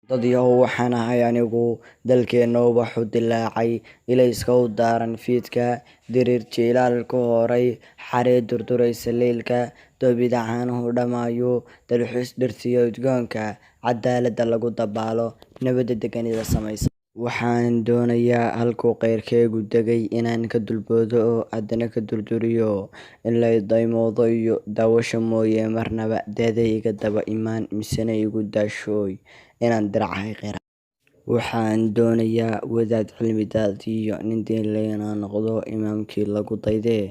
Dadyahow waxaan ahay anigu dalkeena ubax u dilaacay ilayska u daaran fiidka dirir jiilaal ku horay xaree durduraysa leylka doobida caanuhu dhamaayo dalxiis dhirtiyo udgoonka cadaalada lagu dabaalo nabada deganida samaysa. Waxaan doonayaa halkuu qeyrkeygu degay inaan ka dulboodo oo haddana ka durduriyo in lay daymoodo iyo daawasho mooye marnaba daaday iga daba imaan misena igu daashooy inaan diracahay qeyra. Waxaan doonayaa wadaad cilmi daadiyo nin diin leh inaan noqdo imaamkii lagu daydee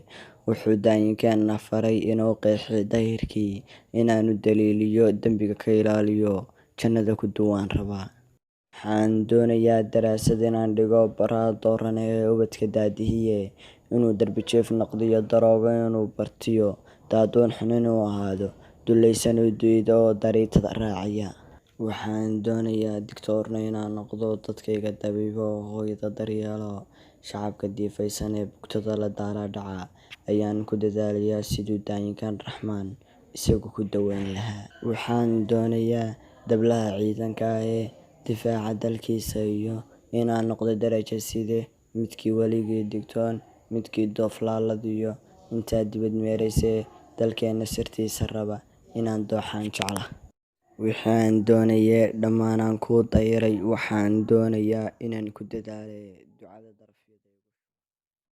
wuxuu daayinkeena faray inuu qeexi daahirkii inaanu daliiliyo dembiga ka ilaaliyo jannada ku duwaan rabaa. Waxaan doonayaa daraasad inaan dhigo baraa dooran ee ubadka daadihiye inuu darbi jiif noqdiyo daroogo inuu bartiyo daadoon xun inuu ahaado dulaysan u diido oo dariitada raacaya. Waxaan doonayaa digtoorna inaan noqdo dadkayga dabiibo oo hooyada daryeelo shacabka diifaysan ee bugtada la daala dhaca ayaan ku dadaalayaa siduu daayinkan raxmaan isagu ku daweyn lahaa. Waxaan doonayaa dablaha ciidanka ee difaaca dalkiisa iyo inaan noqdo darajo side midkii weligii digtoon midkii dooflaaladiyo intaa dibad meeraysee dalkeena sirtiisa raba inaan dooxaan jecla. Waxaan doonayee dhammaanaan ku dayiray waxaan doonayaa inaan ku dadaale ducada